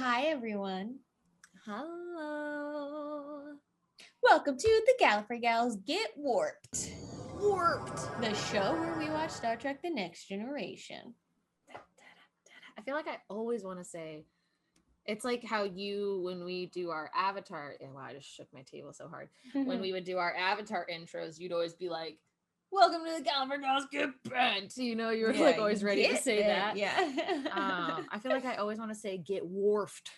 Hi, everyone. Hello. Welcome to the Gallifrey Gals Get Warped. Warped. The show where we watch Star Trek The Next Generation. I feel like I always want to say, it's like how when we do our Avatar, wow, I just shook my table so hard. When we would do our Avatar intros, you'd always be like, welcome to the Gallifrey Gals Get Bent. You know, you were like always ready to say bent. that. Yeah. I feel like I always want to say get wharfed.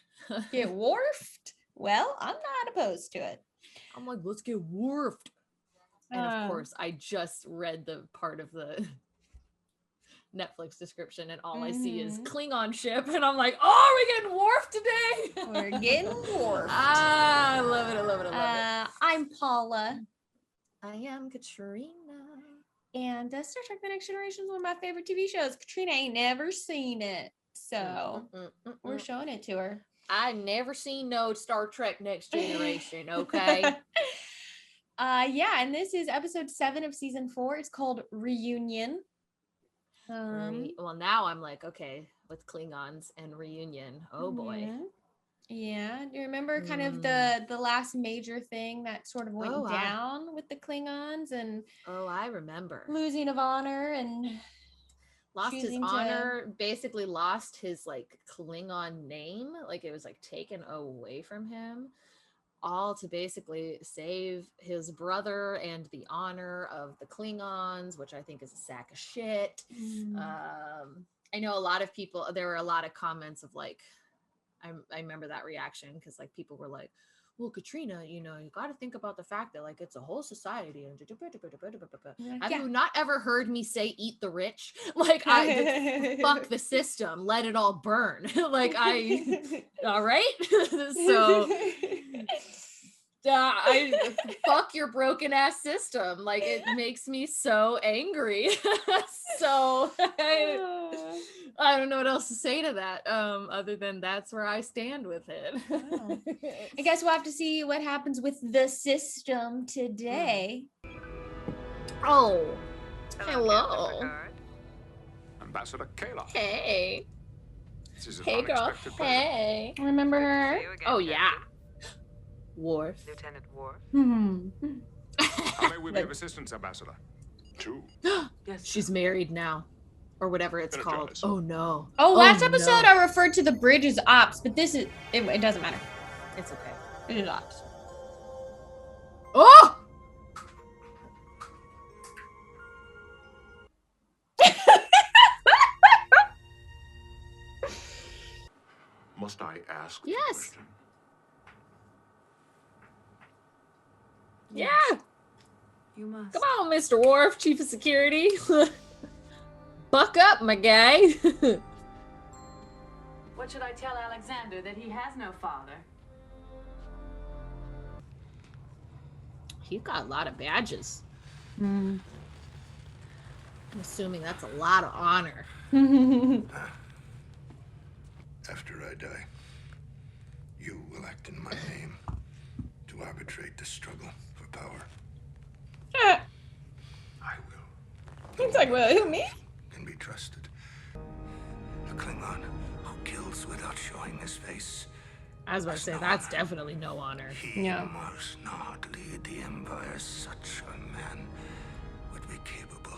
Get wharfed? Well, I'm not opposed to it. I'm like, let's get wharfed. And of course, I just read the part of the Netflix description, and all I see is Klingon ship, and I'm like, oh, we're getting wharfed today. We're getting wharfed. I love it. I love it. I'm Paula. I am Katrina. And Star Trek The Next Generation is one of my favorite TV shows. Katrina ain't never seen it, so we're showing it to her. I never seen no Star Trek Next Generation, okay? And this is episode 7 of season 4. It's called Reunion. Well, now I'm like, okay, with Klingons and Reunion. Oh boy. Yeah. Do you remember kind of the last major thing that sort of went down with the Klingons and I remember. Losing of honor and lost his honor, basically lost his like Klingon name, like it was like taken away from him, all to basically save his brother and the honor of the Klingons, which I think is a sack of shit. I know a lot of people, there were a lot of comments of like, I remember that reaction because like people were like, well, Katrina, you know, you got to think about the fact that like it's a whole society. And have you not ever heard me say eat the rich? Like fuck the system, let it all burn. Like all right. So I fuck your broken ass system. Like it makes me so angry. So I don't know what else to say to that, other than that's where I stand with it. I guess we'll have to see what happens with the system today. Oh, hello. Ambassador Kayla. Hey. This is an Hey, girl. unexpected pleasure. Hey. Remember her? Oh, yeah. Worf. Lieutenant Worf. How may we be of assistance, Ambassador? 2. Yes. She's married now. Or whatever it's called. Oh, no. Oh, last episode I referred to the bridge as ops, but this is, it doesn't matter. It's okay. It is ops. Oh! Must I ask? Yes. Yeah. You must. Come on, Mr. Worf, Chief of Security. Buck up, my guy. What should I tell Alexander? That he has no father? He's got a lot of badges. I'm assuming that's a lot of honor. After I die, you will act in my name to arbitrate the struggle for power. I will. It's like, well, who, me? Can be trusted. A Klingon who kills without showing his face. I was about to say, that's definitely no honor. He must not lead the Empire. Such a man would be capable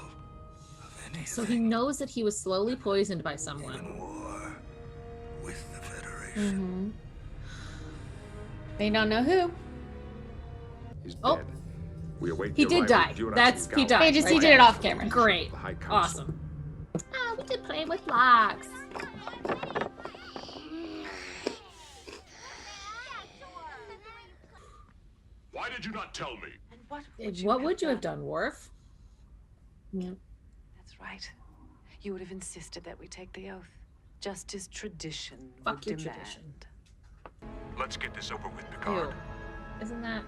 of anything. So he knows that he was slowly poisoned by someone. In war with the Federation. They don't know who. He's Oh. dead. We await He the did arrival die. of Duras That's and he Galvan. died. He just right he did there. it off camera. Great. The High Council. Awesome. Oh, we did play with blocks. Why did you not tell me? And what What would you have done, Worf? Yeah. That's right. You would have insisted that we take the oath, just as tradition Fuck would your demand. tradition. Let's get this over with, Ew. Picard. Isn't that?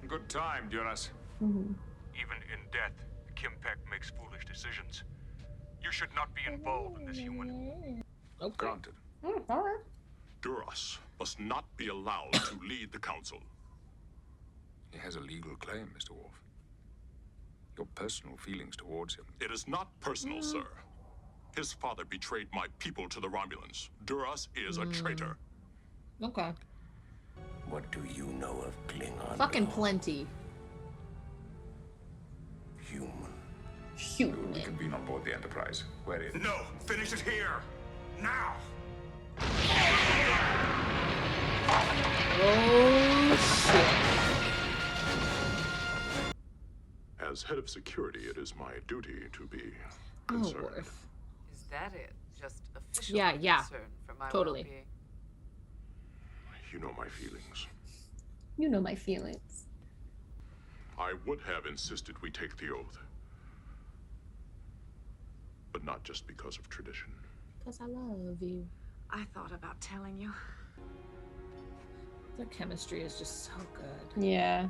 Good time, Duras. Even in death, Kim Peck makes foolish decisions. You should not be involved in this human. Okay. Granted. All right. Duras must not be allowed to lead the council. He has a legal claim, Mr. Worf. Your personal feelings towards him. It is not personal, sir. His father betrayed my people to the Romulans. Duras is a traitor. Okay. What do you know of Klingon Fucking law? plenty. Human. We Human. convene on board the Enterprise. Where is... No, finish it here. Now. Oh shit. As head of security, it is my duty to be Oh, concerned. Worf. Is that it? Just official Yeah, concern for my totally. well-being? You know my feelings. You know my feelings. I would have insisted we take the oath. But not just because of tradition. Because I love you. I thought about telling you. Their chemistry is just so good. Yeah.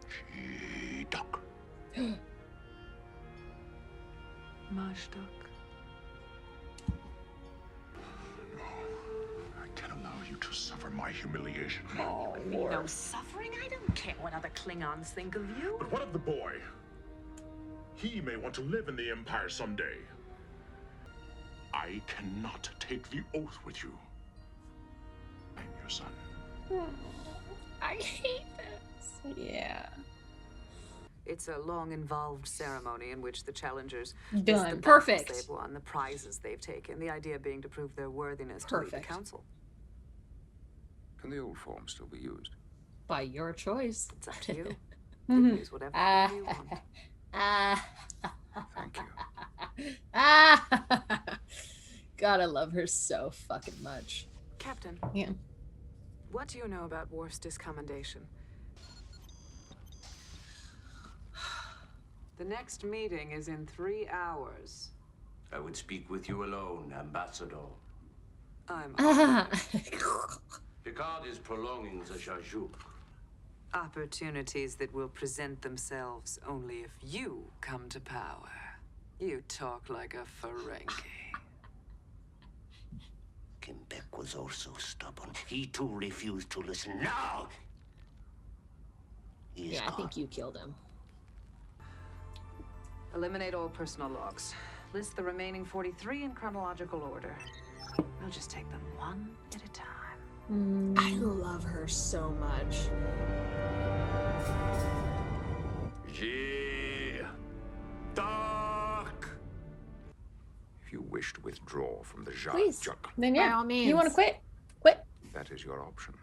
She-duck. Marshduck. I can't allow you to suffer my humiliation. No suffering? I don't care what other Klingons think of you. But what of the boy? He may want to live in the Empire someday. I cannot take the oath with you. I'm your son. I hate this. Yeah. It's a long, involved ceremony in which the challengers Done. list the battles Perfect. they've won, the prizes they've taken. The idea being to prove their worthiness to lead the Perfect. council. Can the old form still be used? By your choice. It's up to you. Mhm. Use whatever Ah. you want. Thank you. God, I love her so fucking much. Captain. Yeah. What do you know about Worf's discommendation? The next meeting is in 3 hours. I would speak with you alone, Ambassador. I'm Picard is prolonging the Shajuk. opportunities that will present themselves only if you come to power. You talk like a Ferengi. Kimbeck was also stubborn. He too refused to listen. Now! He is Yeah, I gone. think you killed him. Eliminate all personal logs. List the remaining 43 in chronological order. We'll just take them one at a time. I love her so much. Dark. If you wish to withdraw from the Please. Shajuk, Then By yeah. all means. You want to quit? Quit. that is your option.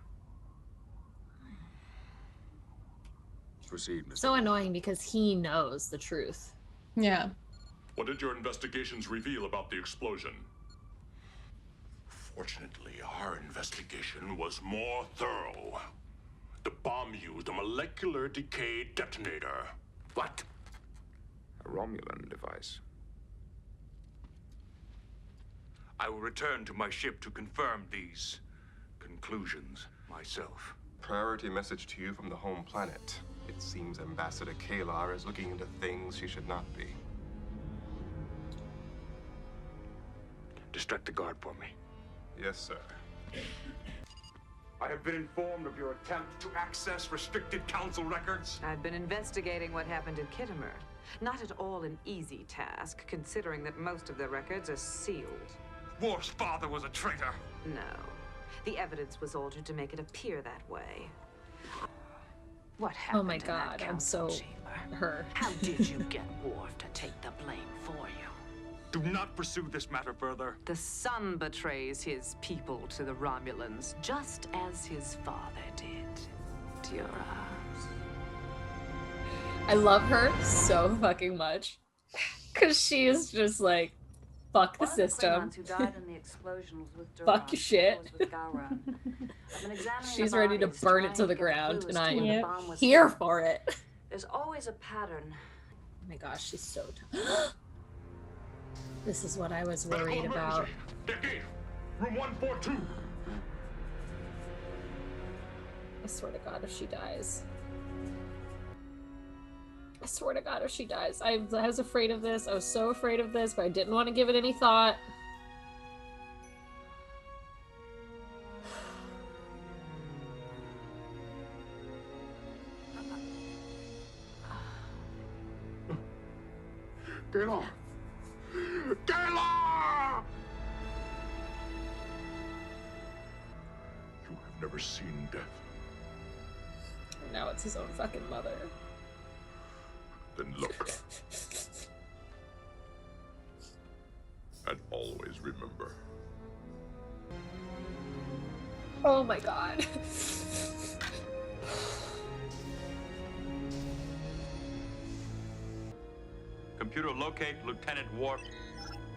Proceed, Mr. So annoying because he knows the truth. Yeah. What did your investigations reveal about the explosion? Fortunately, our investigation was more thorough. The bomb used a molecular decay detonator. What? A Romulan device. I will return to my ship to confirm these conclusions myself. Priority message to you from the home planet. It seems Ambassador Kalar is looking into things she should not be. Distract the guard for me. Yes, sir. I have been informed of your attempt to access restricted council records. I've been investigating what happened in Kittimer. Not at all an easy task, considering that most of the records are sealed. Worf's father was a traitor. No. The evidence was altered to make it appear that way. What happened Oh my in that God, I'm council so chamber? her. How did you get Worf to take the blame for you? Do not pursue this matter further. The son betrays his people to the Romulans, just as his father did. Duras. I love her so fucking much. Cause she is just like, fuck the system. Who died in the explosion was with Fuck Duras, shit. was with Gowron. I've been examining She's the ready to bodies, burn trying it to the get ground, clues and I to when the am bomb was here hidden. for it. There's always a pattern. Oh my gosh, she's so This is what I was worried about. Decade, room 142. I swear to God, if she dies. I swear to God, if she dies. I was afraid of this. I was so afraid of this, but I didn't want to give it any thought. Gaylor! Gaylor! You have never seen death. Now it's his own fucking mother. Then look. And always remember. Oh my god. Computer locate Lieutenant Worf.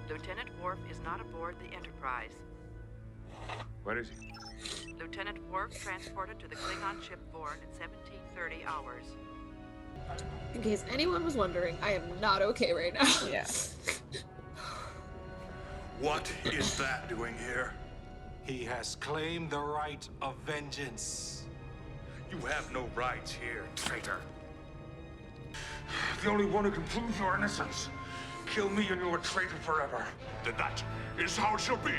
Lieutenant Worf is not aboard the Enterprise. Where is he? Lieutenant Worf transported to the Klingon ship Vorn at 1730 hours. In case anyone was wondering, I am not okay right now. Yeah. What is that doing here? He has claimed the right of vengeance. You have no rights here, traitor. The only one who can prove your innocence. Kill me and you're a traitor forever. Then that is how it shall be.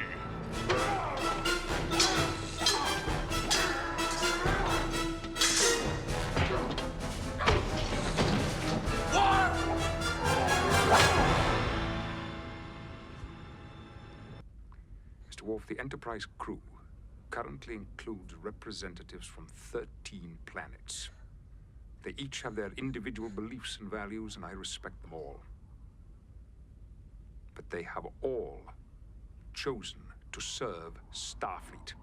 Mr. Worf, the Enterprise crew currently includes representatives from 13 planets. They each have their individual beliefs and values, and I respect them all. But they have all chosen to serve Starfleet.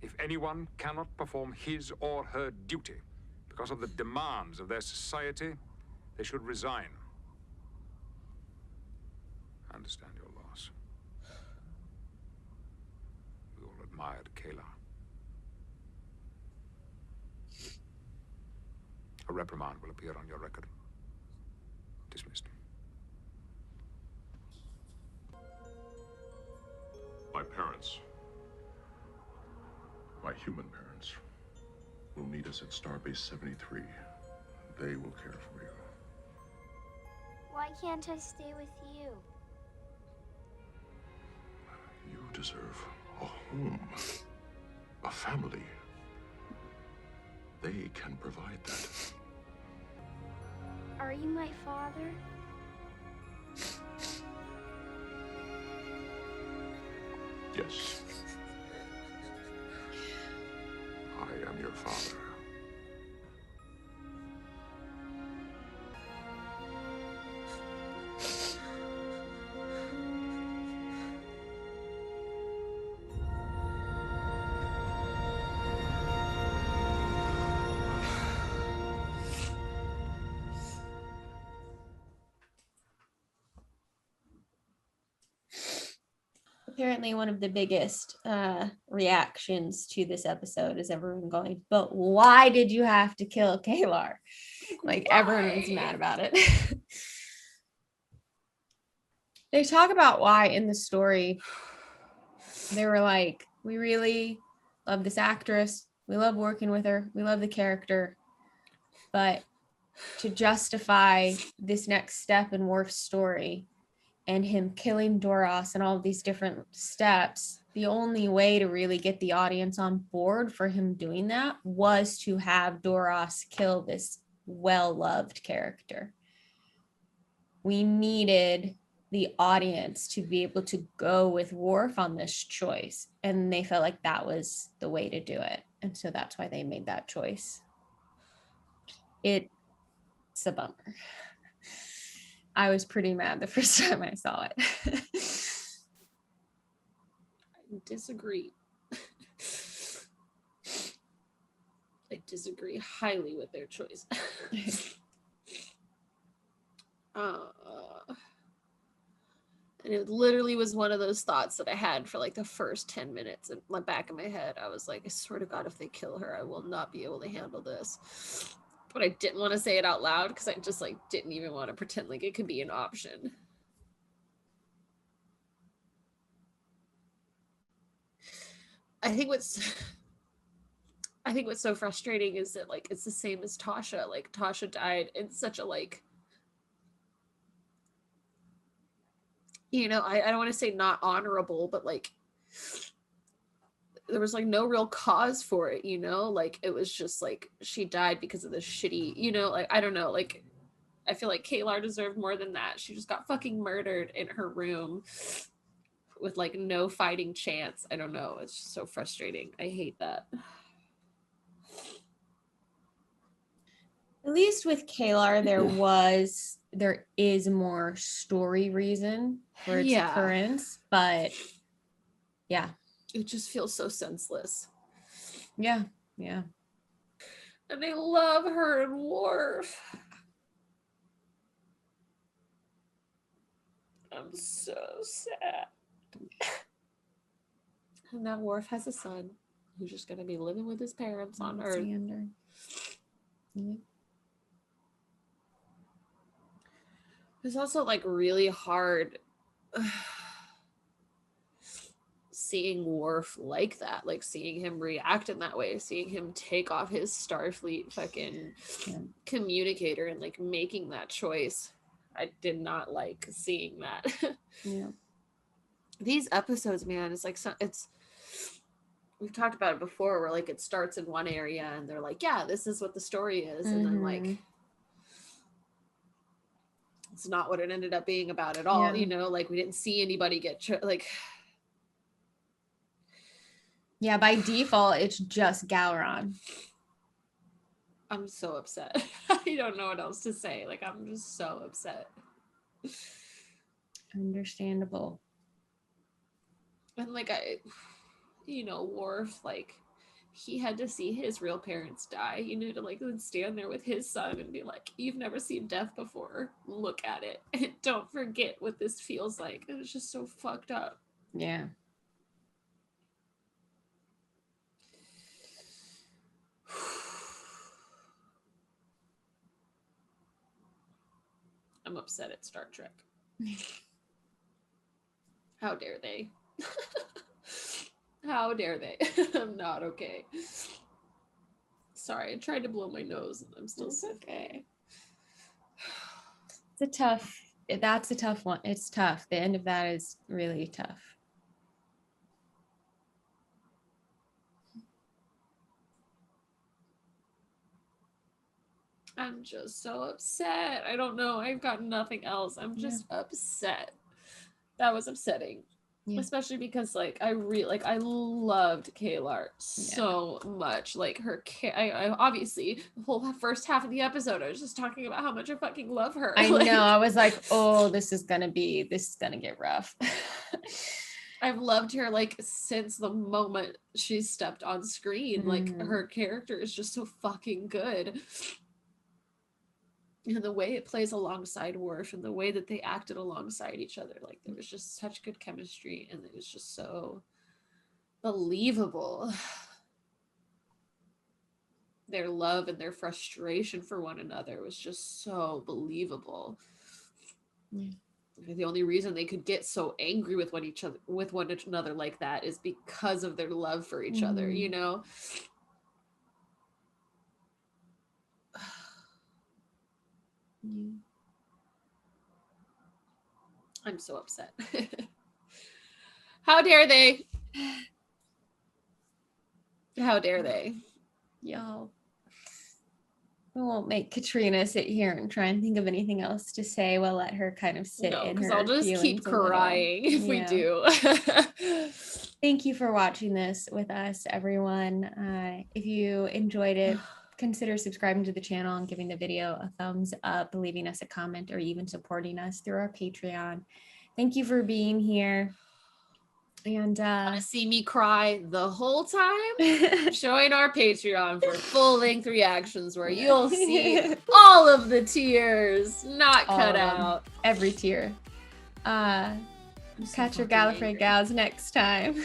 If anyone cannot perform his or her duty because of the demands of their society, they should resign. I understand your loss. We all admired Kayla. A reprimand will appear on your record. Dismissed. My parents, my human parents, will meet us at Starbase 73. They will care for you. Why can't I stay with you? You deserve a home, a family. They can provide that. Are you my father? Yes. I am your father. Apparently one of the biggest reactions to this episode is everyone going, but why did you have to kill Kalar? Like everyone was mad about it. They talk about why in the story. They were like, we really love this actress. We love working with her. We love the character. But to justify this next step in Worf's story and him killing Doros and all of these different steps, the only way to really get the audience on board for him doing that was to have Doros kill this well-loved character. We needed the audience to be able to go with Worf on this choice, and they felt like that was the way to do it, and so that's why they made that choice. It's a bummer. I was pretty mad the first time I saw it. I disagree. I disagree highly with their choice. And it literally was one of those thoughts that I had for like the first 10 minutes in the back of my head. I was like, I swear to God, if they kill her, I will not be able to handle this. But I didn't want to say it out loud because I just like didn't even want to pretend like it could be an option. I think what's so frustrating is that like it's the same as Tasha. Like Tasha died in such a like, you know, I don't want to say not honorable, but like there was like no real cause for it, you know, like it was just like she died because of the shitty, you know, like I don't know, like I feel like Kalar deserved more than that. She just got fucking murdered in her room with like no fighting chance. I don't know. It's just so frustrating. I hate that. At least with Kalar, there is more story reason for its occurrence, but yeah. It just feels so senseless. Yeah, yeah. And I love her and Worf. I'm so sad. And now Worf has a son who's just gonna be living with his parents on Earth. Yeah. It's also like really hard seeing Worf like that, like seeing him react in that way, seeing him take off his Starfleet fucking communicator and like making that choice. I did not like seeing that. Yeah. These episodes, man, it's like we've talked about it before, where like it starts in one area and they're like, yeah, this is what the story is, and then like it's not what it ended up being about at all. You know, like we didn't see anybody get like. Yeah, by default, it's just Gowron. I'm so upset. I don't know what else to say. Like, I'm just so upset. Understandable. And like, Worf, like, he had to see his real parents die, to like stand there with his son and be like, you've never seen death before. Look at it. And don't forget what this feels like. It was just so fucked up. Yeah. I'm upset at Star Trek. How dare they? How dare they? I'm not okay. Sorry, I tried to blow my nose and I'm still sick. Okay. That's a tough one. It's tough. The end of that is really tough. I'm just so upset. I don't know. I've got nothing else. I'm just upset. That was upsetting. Yeah. Especially because like I loved Kalar so much. Like I obviously the whole first half of the episode I was just talking about how much I fucking love her. I know. I was like, oh, this is gonna get rough. I've loved her like since the moment she stepped on screen. Like her character is just so fucking good. And the way it plays alongside Worf and the way that they acted alongside each other, like there was just such good chemistry and it was just so believable. Their love and their frustration for one another was just so believable. Yeah. The only reason they could get so angry with one another like that is because of their love for each other, I'm so upset. How dare they? How dare they? Y'all. We won't make Katrina sit here and try and think of anything else to say. We'll let her kind of sit in her because I'll just keep crying if we do. Thank you for watching this with us, everyone. If you enjoyed it, consider subscribing to the channel and giving the video a thumbs up, leaving us a comment, or even supporting us through our Patreon. Thank you for being here. And wanna see me cry the whole time? Join our Patreon for full-length reactions where you'll see all of the tears, not cut out. Every tear. Catch your Gallifrey gals next time.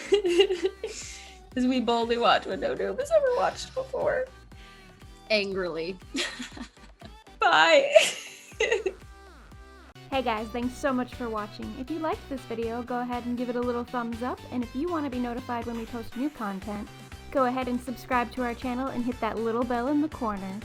As we boldly watch what no noob has ever watched before. Angrily. Bye. Hey guys, thanks so much for watching. If you liked this video, go ahead and give it a little thumbs up, and if you want to be notified when we post new content, go ahead and subscribe to our channel and hit that little bell in the corner.